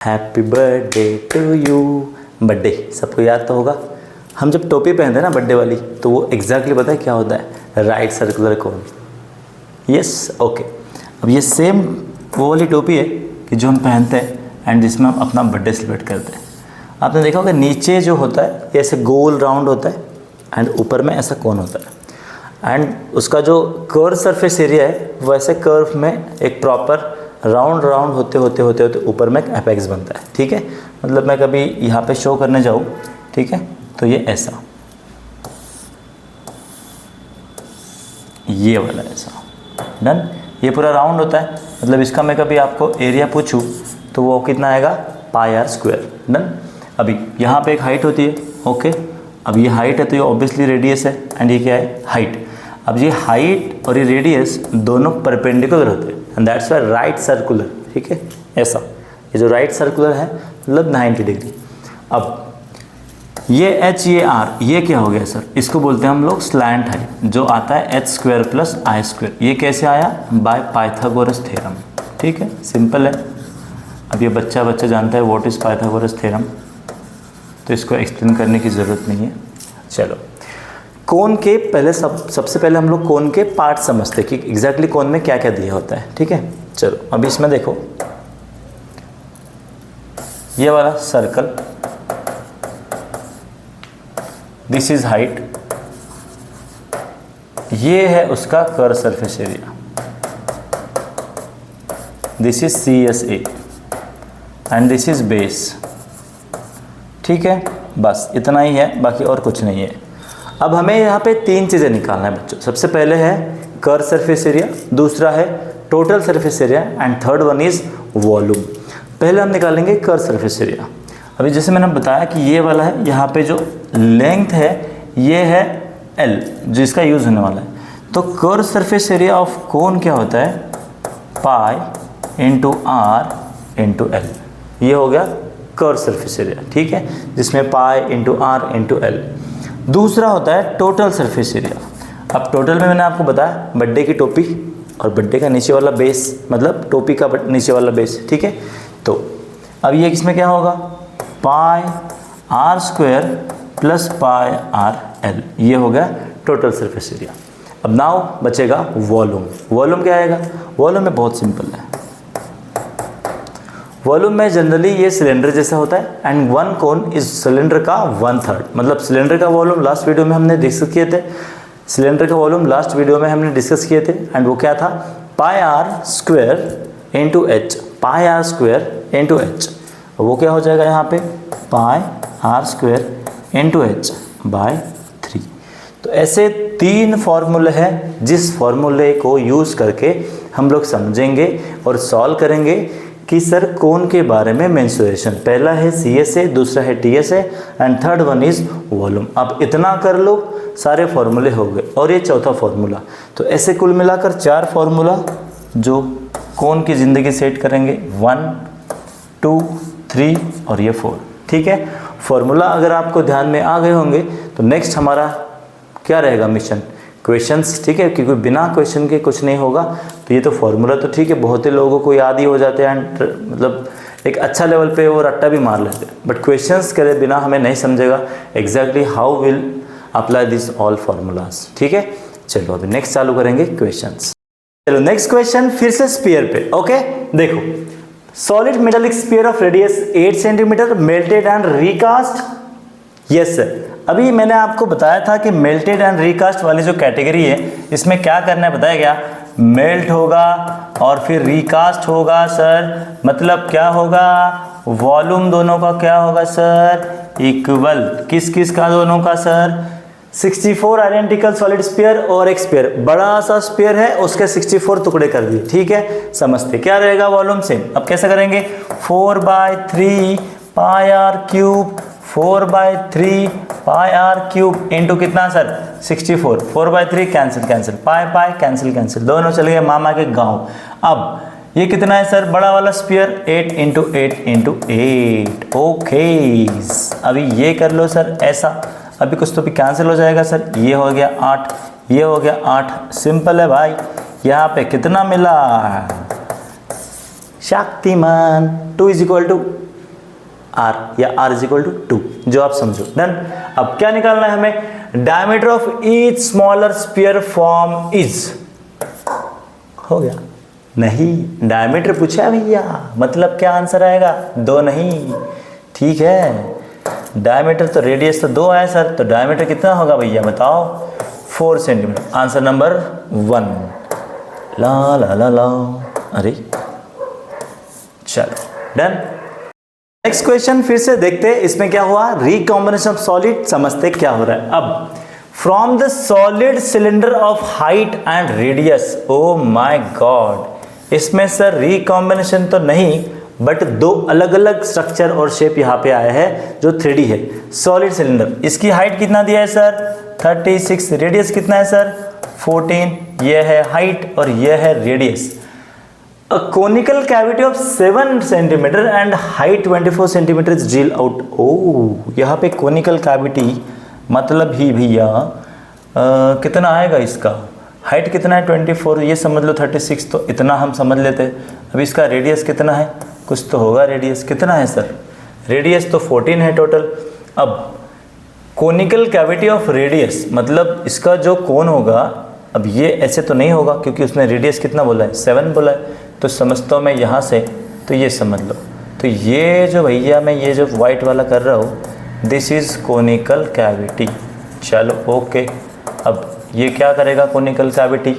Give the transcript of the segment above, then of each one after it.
Happy birthday to you. Birthday सबको याद तो होगा। हम जब टोपी पहनते हैं ना बर्थडे वाली, तो वो एग्जैक्टली पता है क्या होता है? Right circular cone. Yes, okay. अब ये सेम वो वाली टोपी है कि जो हम पहनते हैं एंड जिसमें हम अपना बर्थडे सेलिब्रेट करते हैं। आपने देखा होगा नीचे जो होता है ये ऐसे गोल राउंड होता है एंड ऊपर में ऐसा कोन होता है एंड उसका जो कर्व सरफेस एरिया है वो ऐसे कर्व में एक प्रॉपर राउंड होते होते ऊपर में एक एपेक्स बनता है। ठीक है, मतलब मैं कभी यहाँ पे शो करने जाऊँ, ठीक है, तो ये ऐसा, ये वाला ऐसा, डन। ये पूरा राउंड होता है, मतलब इसका मैं कभी आपको एरिया पूछूँ तो वो कितना आएगा? Pi R square, done. अभी यहाँ पे एक हाइट होती है, ओके। अब ये हाइट है तो ये ऑब्वियसली रेडियस है एंड ये क्या है? हाइट। अब ये हाइट और ये रेडियस दोनों परपेंडिकुलर होते हैं and that's why right circular. ठीक है, ऐसा ये जो राइट सर्कुलर है मतलब 90 डिग्री। अब ये एच ये आर ये क्या हो गया सर? इसको बोलते हैं हम लोग स्लैंट हाइट, जो आता है एच स्क्वायर प्लस आई स्क्वायर। ये कैसे आया? By Pythagoras theorem. ठीक है, सिंपल है। अब ये बच्चा जानता है व्हाट इज़ पाइथागोरस थ्योरम, तो इसको एक्सप्लेन करने की ज़रूरत नहीं है। चलो, कोन के पहले सबसे पहले हम लोग कोन के पार्ट समझते कि एग्जैक्टली कोन में क्या क्या दिया होता है। ठीक है, चलो अब इसमें देखो, ये वाला सर्कल, दिस इज हाइट, ये है उसका curve surface area, this is CSA and this is base. ठीक है, बस इतना ही है, बाकी और कुछ नहीं है। अब हमें यहाँ पे तीन चीज़ें निकालना है बच्चों। सबसे पहले है कर्व सरफेस एरिया, दूसरा है total surface area and third one is volume. पहले हम निकालेंगे कर्व सरफेस एरिया। अभी जैसे मैंने बताया कि ये वाला है, यहाँ पे जो लेंथ है ये है L, जिसका यूज़ होने वाला है। तो curve surface area of cone क्या होता है? Pi into R into L. ये हो गया कर्व सरफेस एरिया, ठीक है, जिसमें pi into R into L. दूसरा होता है टोटल सरफेस एरिया। अब टोटल में मैंने आपको बताया बर्थडे की टोपी और बर्थडे का नीचे वाला बेस, मतलब टोपी का नीचे वाला बेस। ठीक है, तो अब ये इसमें क्या होगा? Pi R square plus pi R L, ये हो गया टोटल सरफेस एरिया। अब नाउ बचेगा वॉल्यूम। वॉल्यूम क्या आएगा? वॉल्यूम में बहुत सिंपल है। वॉल्यूम में जनरली ये सिलेंडर जैसा होता है and one cone is cylinder का 1/3, मतलब सिलेंडर का वॉल्यूम लास्ट वीडियो में हमने डिस्कस किए थे। सिलेंडर का वॉल्यूम लास्ट वीडियो में हमने डिस्कस किए थे एंड वो क्या था? Pi R square into H, pi R square into H. वो क्या हो जाएगा यहाँ पे? Pi R square into H by 3। तो ऐसे तीन फॉर्मूले हैं जिस फॉर्मूले को यूज़ करके हम लोग समझेंगे और सॉल्व करेंगे कि सर कोन के बारे में मेंसुरेशन। पहला है CSA, दूसरा है TSA and third one is volume. अब इतना कर लो, सारे फॉर्मूले हो गए और ये चौथा फॉर्मूला। तो ऐसे कुल मिलाकर 4 फॉर्मूला जो कोन की ज़िंदगी सेट करेंगे, 1, 2, 3 और ये 4। ठीक है, फॉर्मूला अगर आपको ध्यान में आ गए होंगे तो नेक्स्ट हमारा क्या रहेगा? Mission questions. ठीक है, क्योंकि बिना क्वेश्चन के कुछ नहीं होगा। तो ये तो फॉर्मूला तो ठीक है, बहुत ही लोगों को याद ही हो जाते हैं एंड मतलब एक अच्छा लेवल पे वो रट्टा भी मार लेते हैं, बट क्वेश्चंस करे बिना हमें नहीं समझेगा exactly how will apply this all formulas. ठीक है, चलो अभी नेक्स्ट चालू करेंगे क्वेश्चंस। चलो नेक्स्ट क्वेश्चन फिर से स्फीयर पे। ओके, देखो, solid metallic sphere of radius 8 centimetre melted and recast. Yes sir, अभी मैंने आपको बताया था कि मेल्टेड एंड रिकास्ट वाली जो कैटेगरी है इसमें क्या करना है बताया गया? मेल्ट होगा और फिर रिकास्ट होगा सर। मतलब क्या होगा? वॉल्यूम दोनों का क्या होगा सर? इक्वल। किस किस का? दोनों का सर। 64 आइडेंटिकल सॉलिड स्फीयर और एक स्फीयर, बड़ा सा स्फीयर है उसके 64 टुकड़े कर दिए। ठीक है, समझते क्या रहेगा? Volume same. अब कैसे करेंगे? 4/3 pi R cube, 4/3 pi R cube into कितना सर? 64। 4/3 कैंसिल, पाई कैंसिल, दोनों चले गए मामा के गांव। अब ये कितना है सर? बड़ा वाला स्फीयर 8 इंटू 8 इंटू 8। ओके, अभी ये कर लो सर ऐसा। अभी कुछ तो भी कैंसिल हो जाएगा सर। ये हो गया 8, ये हो गया 8। सिंपल है भाई। यहाँ पे कितना मिला? शक्तिमान 2 = आर या आर इज इक्वल टू 2, जो आप समझो। डन। अब क्या निकालना है हमें, diameter of each smaller sphere form is, हो गया। नहीं, डायमीटर पूछा है भैया, मतलब क्या आंसर आएगा, 2 नहीं, ठीक है। डायमीटर तो रेडियस तो 2 आया सर, तो डायमीटर कितना होगा भैया बताओ, 4 सेंटीमीटर। Answer number 1। ला ला ला ला, अरे चलो डन। नेक्स्ट क्वेश्चन फिर से देखते हैं, इसमें क्या हुआ, रिकॉम्बिनेशन ऑफ सॉलिड, समझते क्या हो रहा है। अब from the solid cylinder of height and radius, oh my God, इसमें सर रिकॉम्बिनेशन तो नहीं, बट 2 अलग अलग स्ट्रक्चर और शेप यहाँ पे आया है जो 3D है। सॉलिड सिलेंडर, इसकी हाइट कितना दिया है सर 36, रेडियस कितना है सर 14, ये है हाइट और ये है radius. A conical cavity of 7 centimeter and height 24 centimeter is drilled out। ओह, यहाँ पे conical cavity मतलब ही भैया कितना आएगा, इसका हाइट कितना है 24, ये समझ लो 36, तो इतना हम समझ लेते हैं। अब इसका रेडियस कितना है, कुछ तो होगा, रेडियस कितना है सर, रेडियस तो 14 है टोटल। अब कोनिकल कैविटी ऑफ रेडियस मतलब इसका जो कोन होगा, अब ये ऐसे तो नहीं होगा क्योंकि उसने रेडियस कितना बोला है 7 बोला है, तो समझता हूँ मैं यहाँ से, तो ये समझ लो। तो ये जो भैया मैं ये जो वाइट वाला कर रहा हूँ, दिस इज़ कोनिकल कैविटी। चलो ओके, अब ये क्या करेगा कोनिकल कैविटी,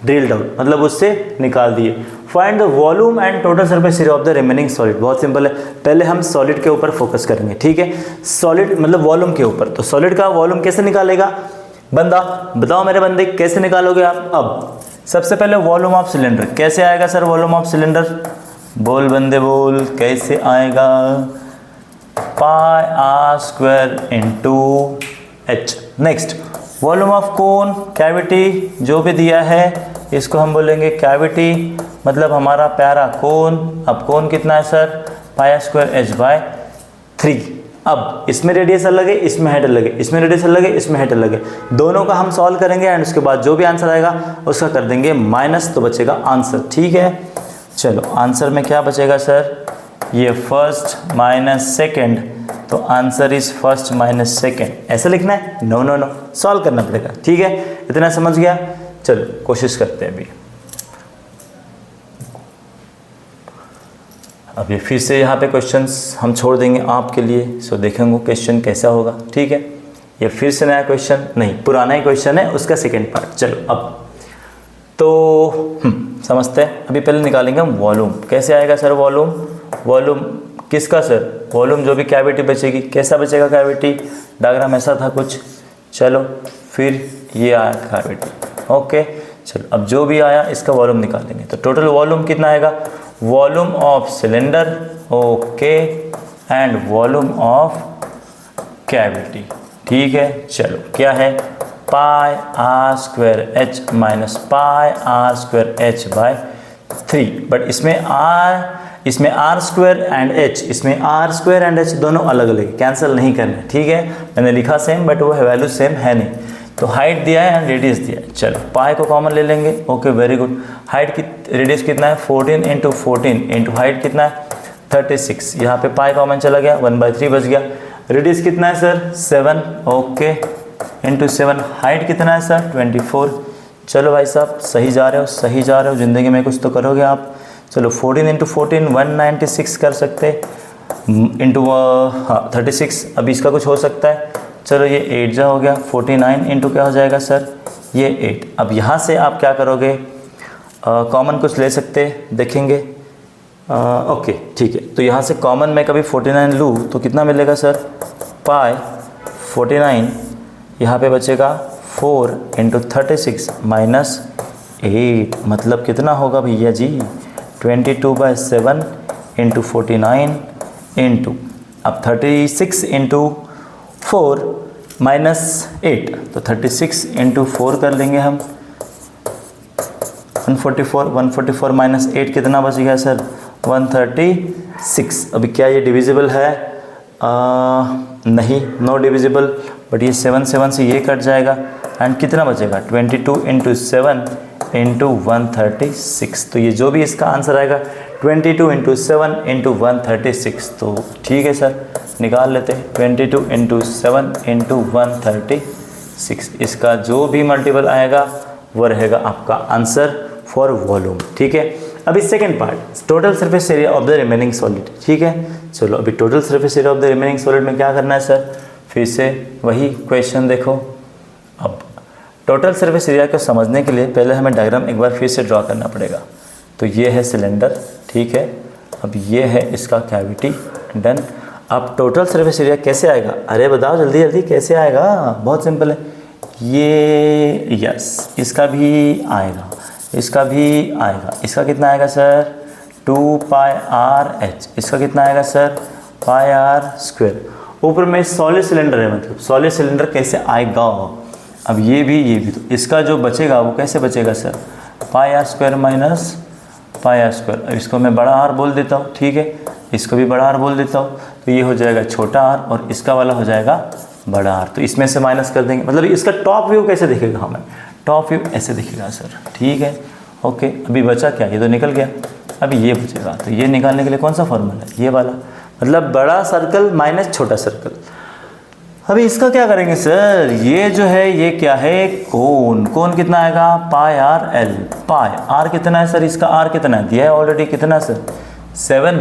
ड्रिल्ड आउट मतलब उससे निकाल दिए। Find the volume and total surface area of the remaining solid. बहुत सिंपल है, पहले हम सॉलिड के ऊपर फोकस करेंगे, ठीक है। सॉलिड मतलब वॉल्यूम के ऊपर, तो सॉलिड का वॉल्यूम कैसे निकालेगा बंदा, बताओ मेरे बंदे कैसे निकालोगे आप। अब सबसे पहले वॉल्यूम ऑफ सिलेंडर, कैसे आएगा सर वॉल्यूम ऑफ सिलेंडर, बोल बंदे बोल, कैसे आएगा, pi R square into H. Next volume of cone, cavity जो भी दिया है इसको हम बोलेंगे कैविटी, मतलब हमारा प्यारा कोन। अब कोन कितना है sir, pi R square H by 3। अब इसमें रेडियस अलग है, इसमें हाइट अलग है, इसमें रेडियस अलग है, इसमें हाइट अलग है, दोनों का हम सॉल्व करेंगे एंड उसके बाद जो भी आंसर आएगा उसका कर देंगे माइनस, तो बचेगा आंसर, ठीक है। चलो आंसर में क्या बचेगा सर, ये फर्स्ट माइनस सेकेंड, तो answer is first minus second, ऐसा लिखना है, नो नो नो, सॉल्व करना पड़ेगा, ठीक है। इतना समझ गया, चलो कोशिश करते हैं अभी। अब ये फिर से यहाँ पे क्वेश्चंस हम छोड़ देंगे आपके लिए, सो देखेंगे क्वेश्चन कैसा होगा, ठीक है। ये फिर से नया क्वेश्चन नहीं, पुराना ही क्वेश्चन है, उसका सेकेंड पार्ट। चलो अब तो समझते हैं, अभी पहले निकालेंगे हम वॉल्यूम। कैसे आएगा सर वॉल्यूम, वॉल्यूम किसका सर, वॉल्यूम जो भी कैविटी बचेगी, कैसा बचेगा कैविटी, डायग्राम ऐसा था कुछ। चलो फिर ये आया कैविटी, ओके। चलो अब जो भी आया इसका वॉल्यूम निकालेंगे, तो टोटल वॉल्यूम कितना आएगा, volume of cylinder, okay, and volume of cavity, ठीक है। चलो क्या है, pi R square H minus pi R square H by 3, but इसमें आर स्क्वायर एंड एच, इसमें आर स्क्वायर एंड एच दोनों अलग अलग, कैंसिल नहीं करना, ठीक है। मैंने लिखा सेम बट वो वैल्यू सेम है नहीं। तो हाइट दिया है एंड रेडियस दिया है, चलो पाई को कॉमन ले लेंगे, ओके वेरी गुड। हाइट की रेडियस कितना है 14 इंटू 14 इंटू हाइट कितना है 36, यहाँ पे पाई कॉमन चला गया, 1/3 बच गया। रेडियस कितना है सर 7, ओके, इंटू 7, हाइट कितना है सर 24। चलो भाई साहब सही जा रहे हो, सही जा रहे हो, ज़िंदगी में कुछ तो करोगे आप। चलो 14 इंटू 14 196 कर सकते, इंटू हाँ 36, अभी इसका कुछ हो सकता है। चलो ये 8 जा हो गया, 49 इंटू क्या हो जाएगा सर, ये 8। अब यहाँ से आप क्या करोगे, कॉमन कुछ ले सकते, देखेंगे, ओके ठीक है। तो यहाँ से कॉमन मैं कभी 49 लूँ तो कितना मिलेगा सर, पाई 49, यहाँ पे बचेगा 4 इंटू 36 माइनस 8, मतलब कितना होगा भैया जी 22/7 इंटू 49 इंटू अब 36 इंटू 4 माइनस 8, तो 36 इंटू 4 कर लेंगे हम, 144 माइनस 8 कितना बच गया सर 136। अभी क्या ये डिविजिबल है, नहीं, नो डिविजिबल, बट ये 7 से ये कट जाएगा एंड कितना बचेगा 22 इंटू 7 इंटू 136, तो ये जो भी इसका आंसर आएगा 22 इंटू 7 इंटू 136, तो ठीक है सर निकाल लेते हैं। 22 इंटू 7 इंटू 136, इसका जो भी मल्टीपल आएगा वो रहेगा आपका आंसर फॉर वॉल्यूम। ठीक है, अभी second part, total surface area of the remaining solid. ठीक है, चलो अभी total surface area of the remaining solid में क्या करना है सर, फिर से वही क्वेश्चन देखो। अब टोटल सरफेस एरिया को समझने के लिए पहले हमें डायग्राम एक बार फिर से ड्रॉ करना पड़ेगा। तो ये है सिलेंडर, ठीक है, अब ये है इसका कैविटी, डन। अब टोटल सरफेस एरिया कैसे आएगा, अरे बताओ जल्दी जल्दी कैसे आएगा, बहुत सिंपल है। ये यस, इसका भी आएगा, इसका भी आएगा, इसका कितना आएगा सर 2πr/h, इसका कितना आएगा सर πr²। ऊपर में सॉलिड सिलेंडर है, मतलब सॉलिड सिलेंडर कैसे आएगा, अब ये भी तो इसका जो बचेगा वो कैसे बचेगा सर πr² माइनस πr²। अब इसको मैं बड़ा आर बोल देता हूँ, ठीक है, इसको भी बड़ा आर बोल देता हूँ, तो ये हो जाएगा छोटा आर और इसका वाला हो जाएगा बड़ा आर। तो इसमें से माइनस कर देंगे, मतलब इसका टॉप व्यू कैसे दिखेगा हमें, टॉप व्यू ऐसे दिखेगा सर, ठीक है, ओके। अभी बचा क्या, ये तो निकल गया, अभी ये बचेगा, तो ये निकालने के लिए कौन सा फॉर्मूला है, ये वाला, मतलब बड़ा सर्कल माइनस छोटा सर्कल। अभी इसका क्या करेंगे सर, ये जो है ये क्या है कोन, कोन कितना आएगा πr/l, पाई आर कितना है सर, इसका आर कितना है दिया है ऑलरेडी, कितना सर 7,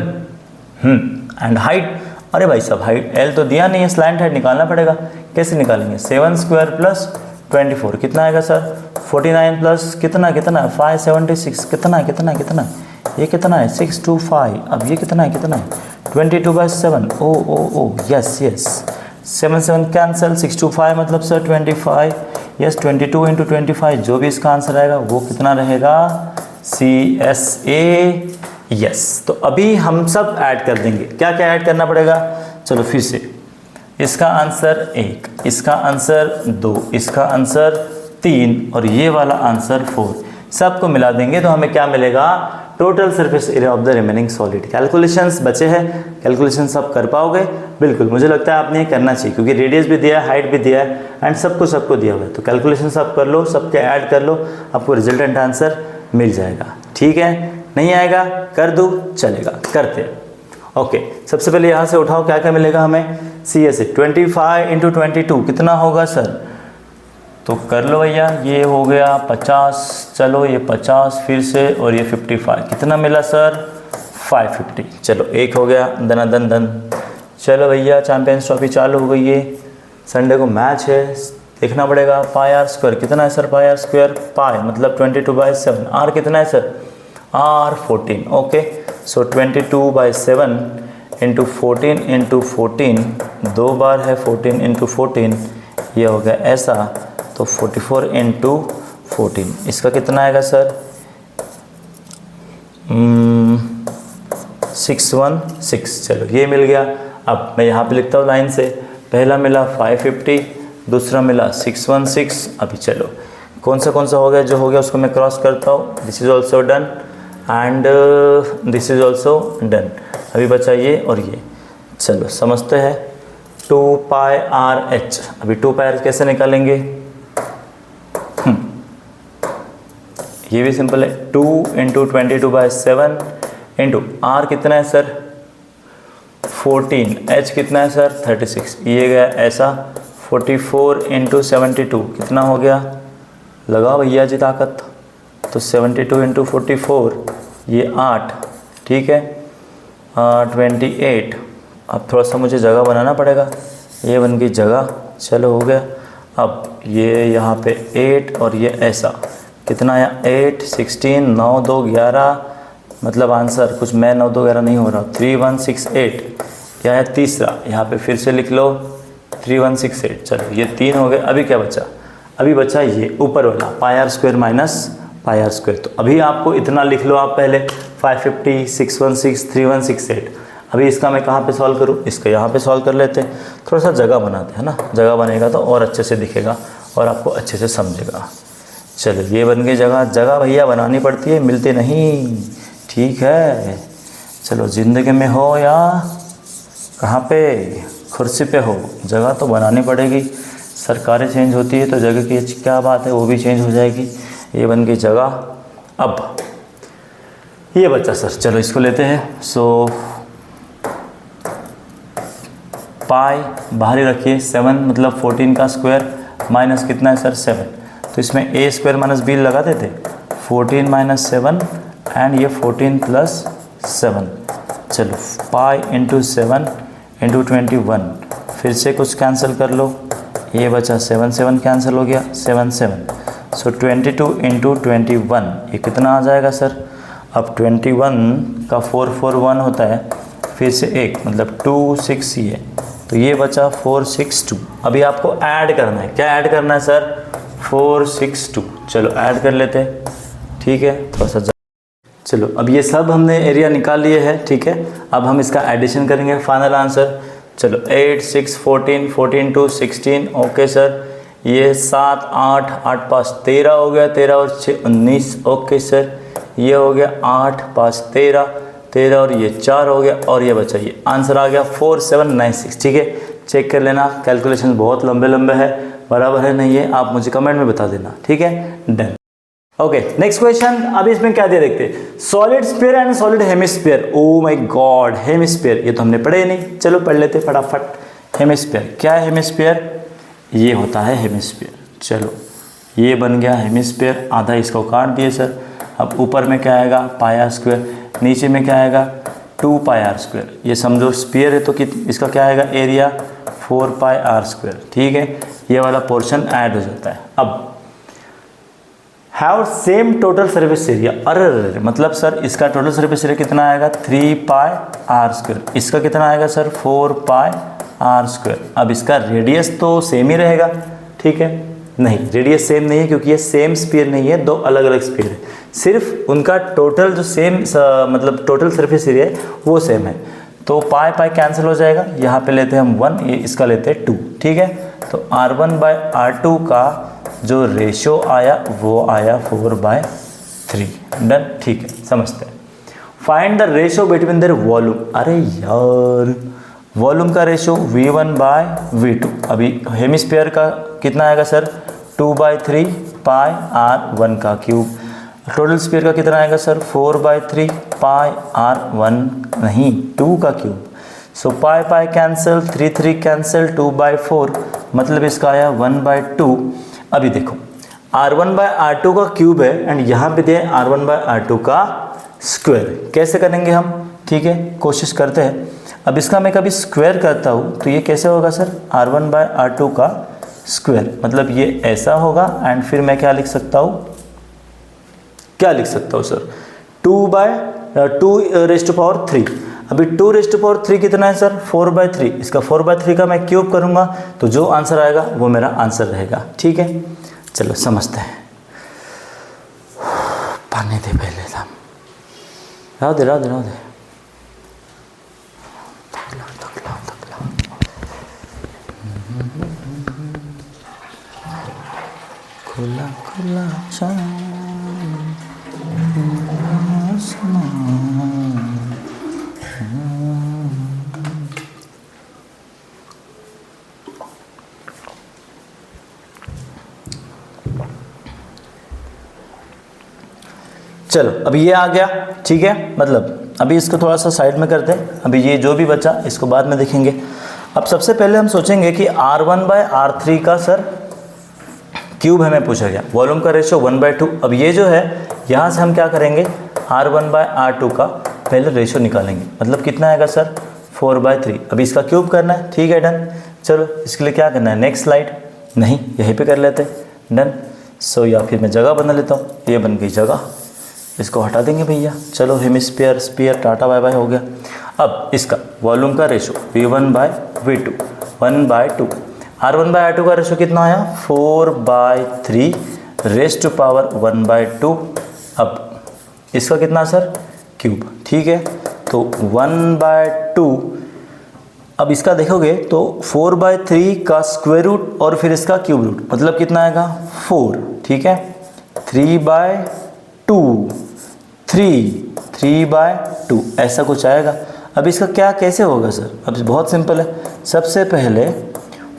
एंड हाइट, अरे भाई साहब हाइट l तो दिया नहीं है, स्लैंट हाइट निकालना पड़ेगा, कैसे निकालेंगे 7² प्लस 24 कितना आएगा सर 49 प्लस कितना 576 कितना ये कितना है 625, अब ये कितना है 22/7, ओ यस 7 कैंसिल, 625 मतलब सर 25, यस 22 इंटू 25, जो भी इसका आंसर आएगा वो कितना रहेगा CSA, यस। तो अभी हम सब ऐड कर देंगे, क्या क्या ऐड करना पड़ेगा, चलो फिर से, इसका आंसर 1, इसका आंसर 2, इसका आंसर 3 और ये वाला आंसर 4, सबको मिला देंगे तो हमें क्या मिलेगा, total surface area of the remaining solid. Calculations बचे हैं, कैलकुलेशन सब कर पाओगे, बिल्कुल मुझे लगता है आपने ये करना चाहिए, क्योंकि रेडियस भी दिया है, हाइट भी दिया है एंड सबको दिया हुआ है, तो कैलकुलेशन सब कर लो, सबके ऐड कर लो, आपको रिजल्टेंट आंसर मिल जाएगा। ठीक है, नहीं आएगा कर दो, चलेगा, करते हैं। ओके, सबसे पहले यहाँ से उठाओ, क्या क्या मिलेगा हमें, CSA 25 इंटू 22 कितना होगा सर, तो कर लो भैया, ये हो गया 50, चलो ये 50 फिर से, और ये 55 कितना मिला सर 550, चलो एक हो गया, दन। चलो भैया चैंपियंस ट्रॉफी चालू हो गई है, संडे को मैच है, देखना पड़ेगा πr² कितना है सर πr², पाई मतलब 22/7, आर कितना है सर R 14, ओके, सो 22/7 इंटू 14 इंटू 14, 2 बार है 14 इंटू 14, ये हो गया ऐसा, तो 44 इंटू 14, इसका कितना आएगा सर 616, चलो ये मिल गया। अब मैं यहाँ पे लिखता हूँ लाइन से, पहला मिला 550, दूसरा मिला 616, अभी चलो कौन सा हो गया, जो हो गया उसको मैं क्रॉस करता हूँ, this is also done and this is also done, अभी बचा ये और ये, चलो समझते हैं 2πr/h, अभी 2πr कैसे निकालेंगे, ये भी सिंपल है, 2 इंटू 22/7 इंटू आर कितना है सर 14, h कितना है सर 36, ये गया ऐसा, 44 इंटू 72 कितना हो गया, लगाओ भैया जी ताकत, तो 72 इंटू 44 ये 8, ठीक है 28, अब थोड़ा सा मुझे जगह बनाना पड़ेगा, ये बन गई जगह, चलो हो गया। अब ये यहाँ पे 8 और ये ऐसा कितना आया 8, 16, 9, 2, 11, मतलब आंसर कुछ मैं 9, 2, 11 नहीं हो रहा, 3168, क्या है तीसरा, यहाँ पे फिर से लिख लो 3168, चलो ये 3 हो गए। अभी क्या बचा, अभी बचा ये ऊपर वाला πr² माइनस πr², तो अभी आपको इतना लिख लो आप पहले 550, 616, 3168। अभी इसका मैं कहाँ पे सॉल्व करूँ, इसका यहाँ पे सॉल्व कर लेते हैं, थोड़ा सा जगह बनाते हैं ना, जगह बनेगा तो और अच्छे से दिखेगा और आपको अच्छे से समझेगा। चलो ये बन गई जगह भैया बनानी पड़ती है, मिलते नहीं, ठीक है। चलो ज़िंदगी में हो या कहाँ पे, कुर्सी पे हो, जगह तो बनानी पड़ेगी, सरकारें चेंज होती है तो जगह की क्या बात है, वो भी चेंज हो जाएगी, ये बन गई जगह। अब ये बच्चा सर, चलो इसको लेते हैं। सो पाई बाहर ही रखिए, 7 मतलब 14 का स्क्वायर माइनस कितना है सर 7, तो इसमें ए स्क्वायर माइनस बी लगा देते, 14 माइनस 7 एंड ये 14 प्लस 7। चलो पाई इंटू 7 इंटू 21, फिर से कुछ कैंसिल कर लो, ये बचा 7 7 कैंसिल हो गया, 7 7। सो 22 इंटू 21 ये कितना आ जाएगा सर। अब 21 का 4 4 1 होता है, फिर से 1 मतलब 2 6 ये, तो ये बचा 4 6 2। अभी आपको ऐड करना है, क्या ऐड करना है सर 4 6 2। चलो ऐड कर लेते हैं, ठीक है थोड़ा सा। चलो अब ये सब हमने एरिया निकाल लिए है, ठीक है। अब हम इसका एडिशन करेंगे, फाइनल आंसर। चलो 8 6 14 14 2 16, ओके सर। ये 7 8 8 5 13 हो गया, 13 और 6 19, ओके सर। ये हो गया 8 5 13 13 और ये 4 हो गया, और ये बचा ये आंसर आ गया 4796, ठीक है। चेक कर लेना, कैलकुलेशन बहुत लंबे लंबे है, बराबर है नहीं है आप मुझे कमेंट में बता देना, ठीक है। डन। Okay next question. अभी इसमें क्या दिया देखते, solid sphere and solid hemisphere. Oh my God, hemisphere ये तो हमने पढ़े ही नहीं, चलो पढ़ लेते फटाफट। हेमिस्फीयर क्या है, हेमिस्फीयर ये होता है हेमिस्फीयर। चलो ये बन गया हेमिस्फीयर, आधा इसको काट दिए सर। अब ऊपर में क्या आएगा पाई आर स्क्वायर, नीचे में क्या आएगा 2 पाई आर स्क्वायर। ये समझो स्फीयर है तो इसका क्या आएगा एरिया 4 पाई आर स्क्वायर, ठीक है। ये वाला पोर्शन ऐड हो जाता है। अब have same total surface area, अरे मतलब सर इसका टोटल सरफेस एरिया कितना आएगा 3 पाई आर स्क्वायर, इसका कितना आएगा सर 4 पाई आर स्क्वायर। अब इसका रेडियस तो सेम ही रहेगा, ठीक है। नहीं रेडियस सेम नहीं है क्योंकि ये सेम स्फीयर नहीं है, दो अलग अलग स्फीयर है, सिर्फ उनका टोटल जो सेम मतलब टोटल सरफेस एरिया है वो सेम है। तो पाई पाई कैंसिल हो जाएगा, यहाँ पे लेते हैं हम 1, ये इसका लेते हैं 2, ठीक है। तो R1/R2 का जो रेशो आया वो आया 4/3। डन, ठीक है समझते हैं। Find the ratio between their volume. अरे यार वॉल्यूम का रेशो V1/V2। अभी हेमिस्फीयर का कितना आएगा सर 2/3 पाई R1 का क्यूब। टोटल स्फीयर का कितना आएगा सर 4/3 पाई R1 नहीं 2 का क्यूब। सो पाई पाई कैंसिल, 3 3 कैंसिल, 2/4 मतलब इसका आया 1/2। अभी देखो R1/R2 का क्यूब है एंड यहाँ पे दिया R1/R2 का स्क्वायर। कैसे करेंगे हम, ठीक है कोशिश करते हैं। अब इसका मैं कभी स्क्वायर करता हूँ तो ये कैसे होगा सर R1/R2 का स्क्वायर, मतलब ये ऐसा होगा एंड फिर मैं क्या लिख सकता हूँ, क्या लिख सकता हूँ सर 2/3। अभी 2/3 कितना है सर 4/3, इसका 4/3 का मैं क्यूब करूँगा तो जो आंसर आएगा वो मेरा आंसर रहेगा, ठीक है। चलो समझते हैं, पानी दे पहले था, राव दे खुला खुला चलो अभी ये आ गया, ठीक है। मतलब अभी इसको थोड़ा सा साइड में करते हैं, अभी ये जो भी बचा इसको बाद में देखेंगे। अब सबसे पहले हम सोचेंगे कि R1/R3 का सर क्यूब हमें पूछा गया, वॉल्यूम का रेशो 1/2। अब ये जो है यहाँ से हम क्या करेंगे R1/R2 का पहले रेशो निकालेंगे, मतलब कितना आएगा सर 4/3। अभी इसका क्यूब करना है, ठीक है डन। चलो इसके लिए क्या करना है, नेक्स्ट स्लाइड, नहीं यहीं पे कर लेते हैं, डन। सो या फिर मैं जगह बना लेता हूँ, ये बन गई जगह, इसको हटा देंगे भैया। चलो hemisphere sphere tata bye bye हो गया। अब इसका वॉल्यूम का रेशो V1/V2 1/2। R1/R2 का रेशो कितना आया 4/3 रेज़ टू पावर 1/2। अब इसका कितना सर क्यूब, ठीक है। तो 1/2, अब इसका देखोगे तो 4/3 का स्क्वायर रूट और फिर इसका क्यूब रूट, मतलब कितना आएगा 4, ठीक है। 3/2 3/2 ऐसा कुछ आएगा। अब इसका क्या कैसे होगा सर, अब बहुत सिंपल है। सबसे पहले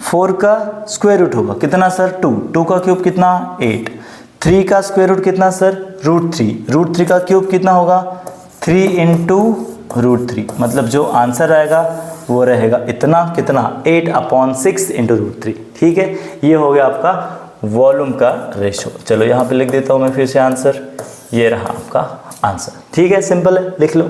4 का स्क्वायर रूट होगा कितना सर 2 का क्यूब कितना 8, 3 का स्क्वायर रूट कितना सर? √3 का क्यूब कितना होगा? 3 इंटू √3, मतलब जो आंसर आएगा वो रहेगा इतना, कितना? 8/6 इंटू √3। ठीक है, ये हो गया आपका वॉल्यूम का रेशो। चलो यहाँ पे लिख देता हूँ मैं फिर से आंसर, ये रहा आपका आंसर। ठीक है, सिंपल है, लिख लो।